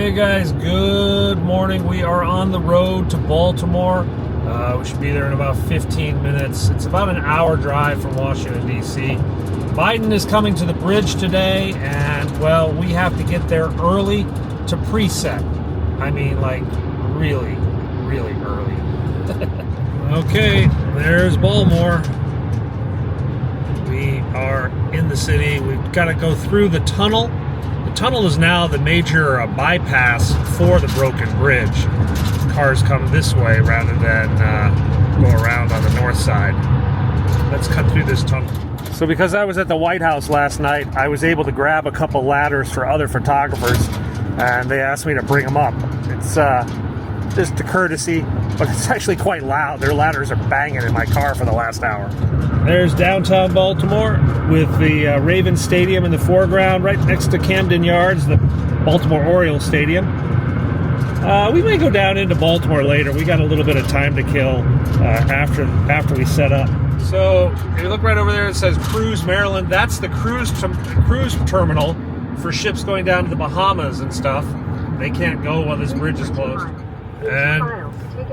Hey guys, good morning. We are on the road to Baltimore. We should be there in about 15 minutes. It's about an hour drive from Washington, D.C. Biden is coming to the bridge today, and, well, we have to get there early to preset. I mean, like, really, really early. Okay, there's Baltimore. We are in the city. We've got to go through the tunnel. The tunnel is now the major bypass for the broken bridge. Cars come this way rather than go around on the north side. Let's cut through this tunnel. So because I was at the White House last night, I was able to grab a couple ladders for other photographers, and they asked me to bring them up. It's just a courtesy, but it's actually quite loud. Their ladders are banging in my car for the last hour. There's downtown Baltimore with the Ravens Stadium in the foreground, right next to Camden Yards, the Baltimore Orioles Stadium. We may go down into Baltimore later. We got a little bit of time to kill after we set up. So if you look right over there, it says Cruise, Maryland. That's the cruise terminal for ships going down to the Bahamas and stuff. They can't go while this bridge is closed. And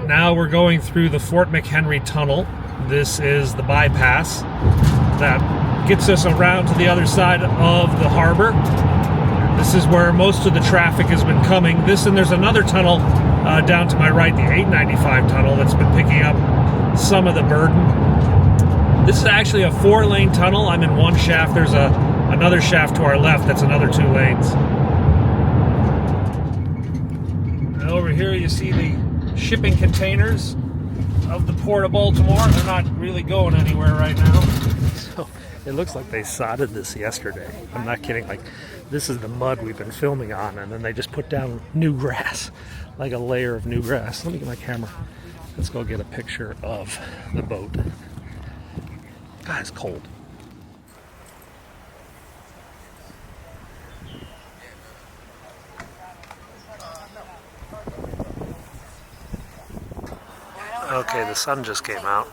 now we're going through the Fort McHenry Tunnel. This is the bypass that gets us around to the other side of the harbor. This is where most of the traffic has been coming. There's another tunnel down to my right, the 895 tunnel, that's been picking up some of the burden. This is actually a 4-lane tunnel. I'm in one shaft. There's another shaft to our left that's another 2 lanes. And over here you see the shipping containers of the Port of Baltimore. They're not really going anywhere right now. So it looks like they sodded this yesterday. I'm not kidding. Like, this is the mud we've been filming on, and then they just put down new grass, like a layer of new grass. Let me get my camera. Let's go get a picture of the boat. God, it's cold. Okay, the sun just came out.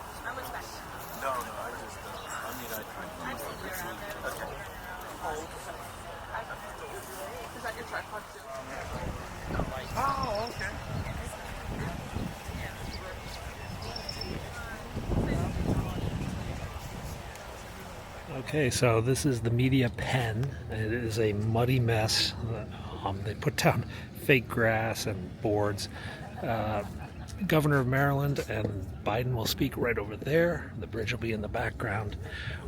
Oh, okay. Okay, so this is the media pen. It is a muddy mess. They put down fake grass and boards. Governor of Maryland and Biden will speak right over there. The bridge will be in the background.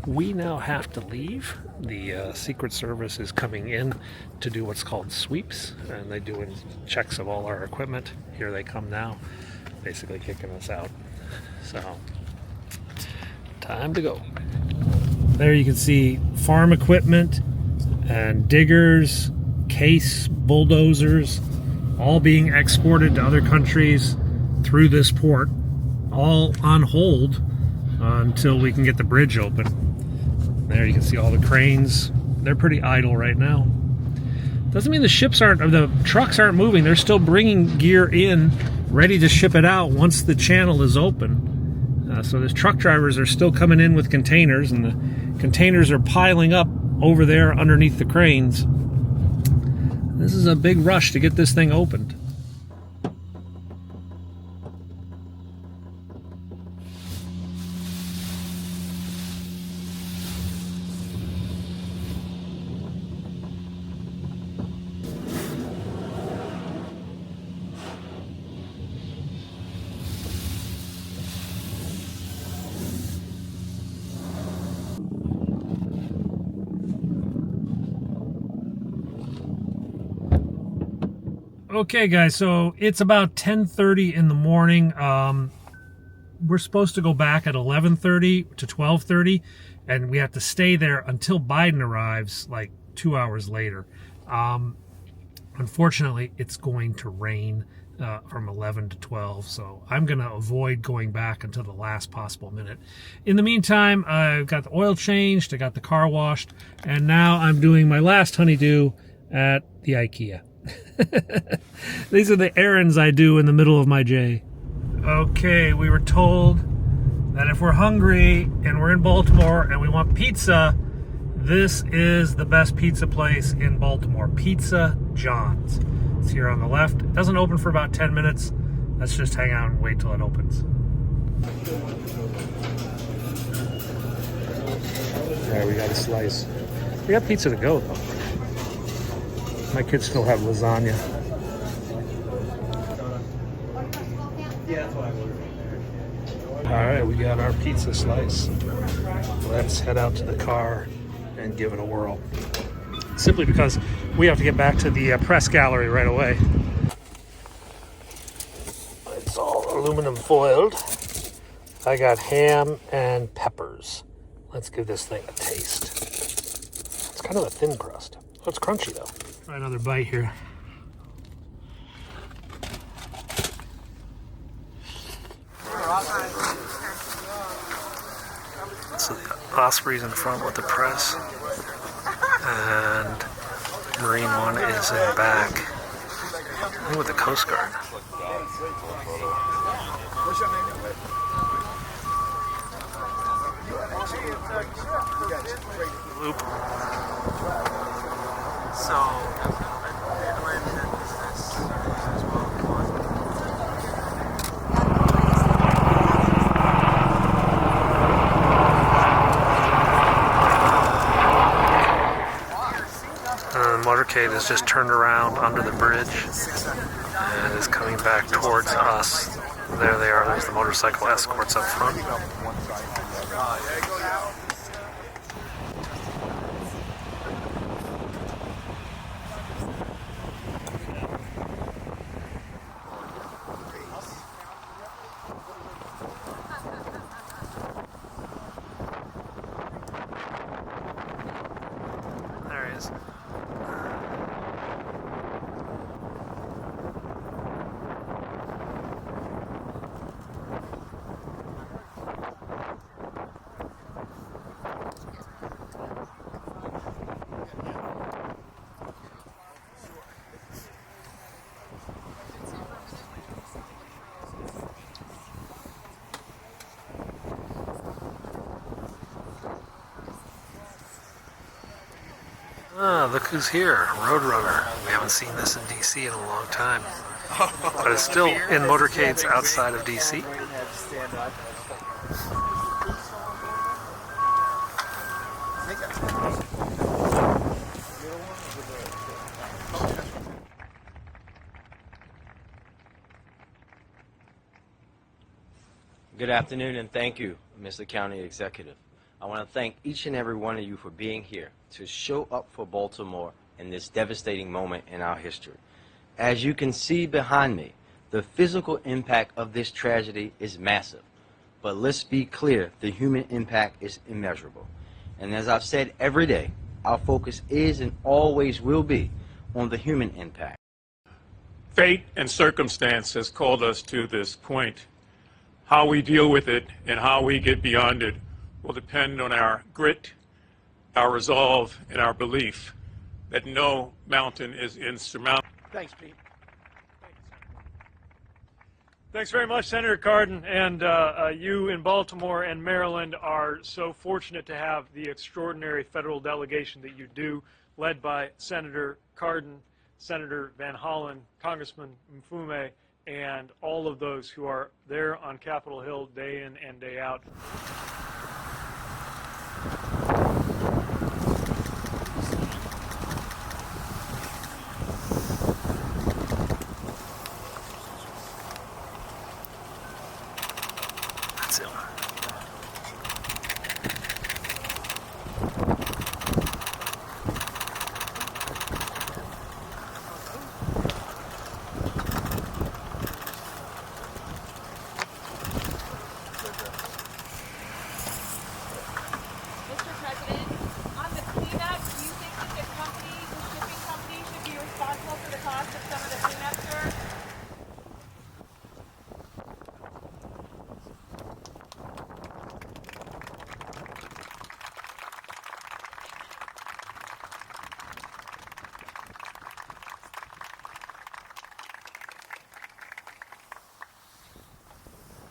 We now have to leave. The Secret Service is coming in to do what's called sweeps, and they do checks of all our equipment. Here they come now, basically kicking us out. So, time to go. There you can see farm equipment and diggers, case bulldozers, all being exported to other countries through this port, all on hold until we can get the bridge open. There you can see all the cranes. They're pretty idle right now. Doesn't mean the trucks aren't moving. They're still bringing gear in, ready to ship it out once the channel is open. So the truck drivers are still coming in with containers, and the containers are piling up over there underneath the cranes. This is a big rush to get this thing opened. Okay, guys, so it's about 10:30 in the morning. We're supposed to go back at 11:30 to 12:30, and we have to stay there until Biden arrives, like 2 hours later. Unfortunately, it's going to rain from 11 to 12, so I'm going to avoid going back until the last possible minute. In the meantime, I've got the oil changed, I got the car washed, and now I'm doing my last honeydew at the IKEA. These are the errands I do in the middle of my day. Okay, we were told that if we're hungry and we're in Baltimore and we want pizza, this is the best pizza place in Baltimore, Pizza John's. It's here on the left. It doesn't open for about 10 minutes. Let's just hang out and wait till it opens. All right, we got a slice. We got pizza to go, though. My kids still have lasagna. All right, we got our pizza slice. Let's head out to the car and give it a whirl. Simply because we have to get back to the press gallery right away. It's all aluminum foiled. I got ham and peppers. Let's give this thing a taste. It's kind of a thin crust. Oh, it's crunchy though. Try another bite here. So the Osprey's in front with the press, and Marine one is in back with the Coast Guard. Loop. The motorcade is just turned around under the bridge and is coming back towards us. There they are. There's the motorcycle escorts up front. There he is. Ah, look who's here, Roadrunner. We haven't seen this in DC in a long time. But it's still in motorcades outside of DC. Good afternoon and thank you, Mr. County Executive. I want to thank each and every one of you for being here to show up for Baltimore in this devastating moment in our history. As you can see behind me, the physical impact of this tragedy is massive. But let's be clear, the human impact is immeasurable. And as I've said every day, our focus is and always will be on the human impact. Fate and circumstance has called us to this point. How we deal with it and how we get beyond it will depend on our grit, our resolve, and our belief that no mountain is insurmountable. Thanks, Pete. Thanks very much, Senator Cardin. And you in Baltimore and Maryland are so fortunate to have the extraordinary federal delegation that you do, led by Senator Cardin, Senator Van Hollen, Congressman Mfume, and all of those who are there on Capitol Hill day in and day out. That's it.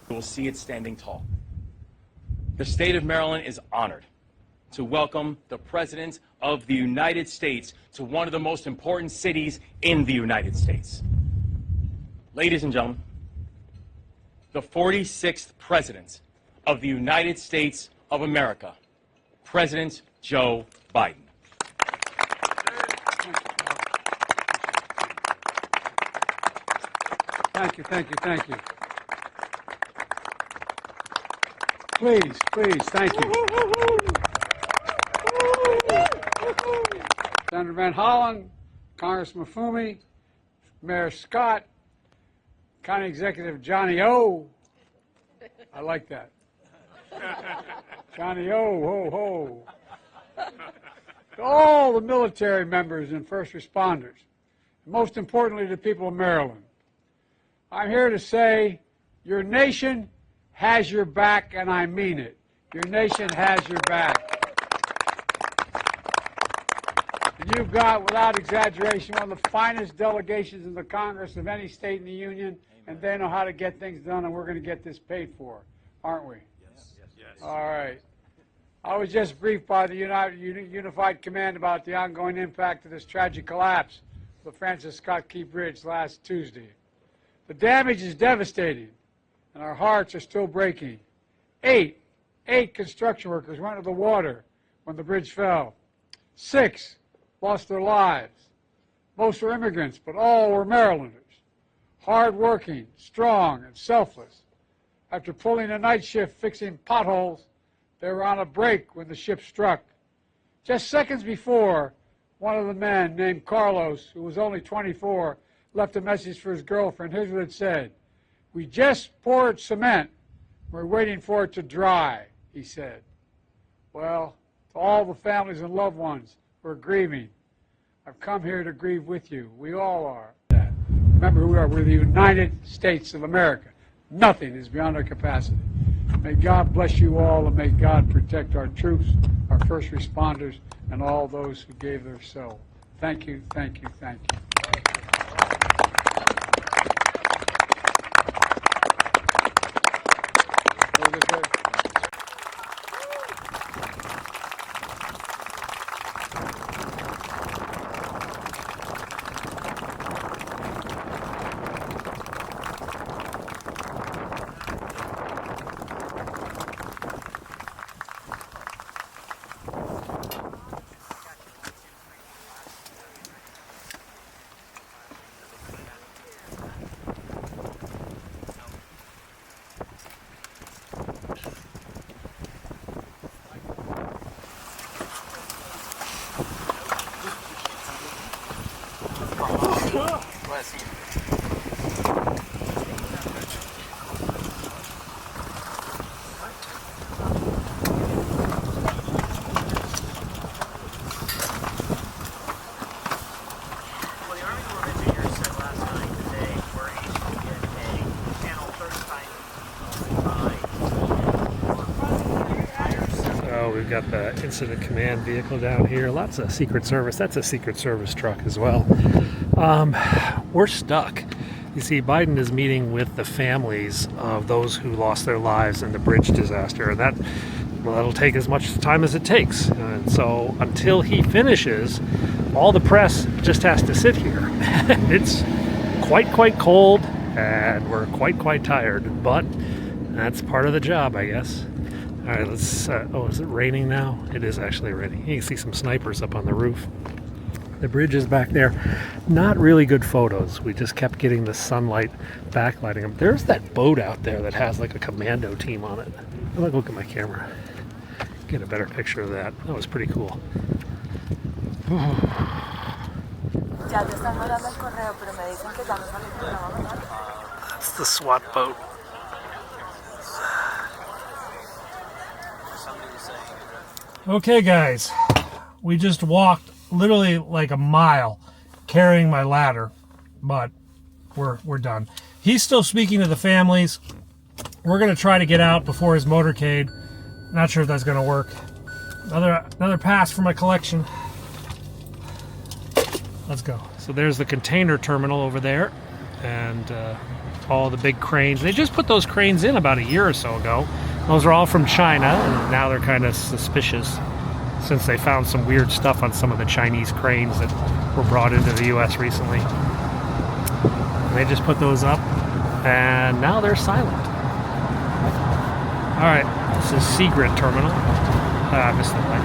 You will see it standing tall. The state of Maryland is honored to welcome the President of the United States to one of the most important cities in the United States. Ladies and gentlemen, the 46th President of the United States of America, President Joe Biden. Thank you, thank you, thank you. Please, please, thank you. Senator Van Hollen, Congressman Fumi, Mayor Scott, County Executive Johnny O. I like that. Johnny O, ho, ho. To all the military members and first responders, and most importantly, the people of Maryland, I'm here to say your nation has your back, and I mean it. Your nation has your back. And you've got, without exaggeration, one of the finest delegations in the Congress of any state in the Union, and they know how to get things done, and we're going to get this paid for, aren't we? Yes. All right. I was just briefed by the Unified Command about the ongoing impact of this tragic collapse of the Francis Scott Key Bridge last Tuesday. The damage is devastating, and our hearts are still breaking. Eight construction workers went into the water when the bridge fell. 6 lost their lives. Most were immigrants, but all were Marylanders. Hard-working, strong, and selfless. After pulling a night shift fixing potholes, they were on a break when the ship struck. Just seconds before, one of the men, named Carlos, who was only 24, left a message for his girlfriend. Here's what it said. "We just poured cement. We're waiting for it to dry," he said. Well, to all the families and loved ones who are grieving, I've come here to grieve with you. We all are. Remember who we are. We're the United States of America. Nothing is beyond our capacity. May God bless you all, and may God protect our troops, our first responders, and all those who gave their soul. Thank you, thank you, thank you. We've got the incident command vehicle down here. Lots of Secret Service. That's a Secret Service truck as well. We're stuck. You see, Biden is meeting with the families of those who lost their lives in the bridge disaster. And that'll take as much time as it takes. And so until he finishes, all the press just has to sit here. It's quite cold, and we're quite tired. But that's part of the job, I guess. All right, let's, oh, is it raining now? It is actually raining. You can see some snipers up on the roof. The bridge is back there. Not really good photos. We just kept getting the sunlight backlighting them. There's that boat out there that has like a commando team on it. I'm gonna look at my camera. Get a better picture of that. That was pretty cool. That's the SWAT boat. Okay guys, we just walked literally like a mile carrying my ladder, but we're done. He's still speaking to the families. We're gonna try to get out before his motorcade. Not sure if that's gonna work. Another pass for my collection. Let's go. So there's the container terminal over there, and all the big cranes. They just put those cranes in about a year or so ago. Those are all from China, and now they're kind of suspicious. since they found some weird stuff on some of the Chinese cranes that were brought into the US recently. And they just put those up, and now they're silent. All right, this is Secret Terminal. I missed the light.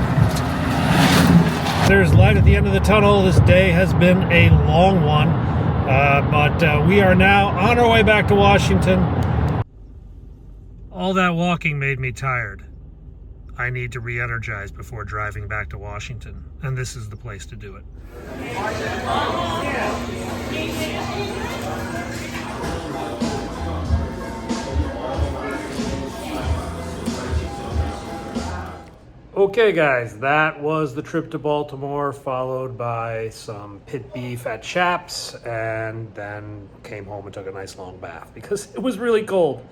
There's light at the end of the tunnel. This day has been a long one, but we are now on our way back to Washington. All that walking made me tired. I need to re-energize before driving back to Washington, and this is the place to do it. Okay guys, that was the trip to Baltimore, followed by some pit beef at Chaps, and then came home and took a nice long bath because it was really cold.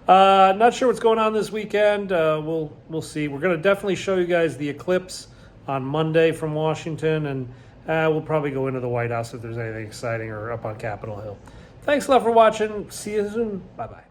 Not sure what's going on this weekend. We'll see. We're going to definitely show you guys the eclipse on Monday from Washington, and we'll probably go into the White House if there's anything exciting, or up on Capitol Hill. Thanks a lot for watching. See you soon. Bye-bye.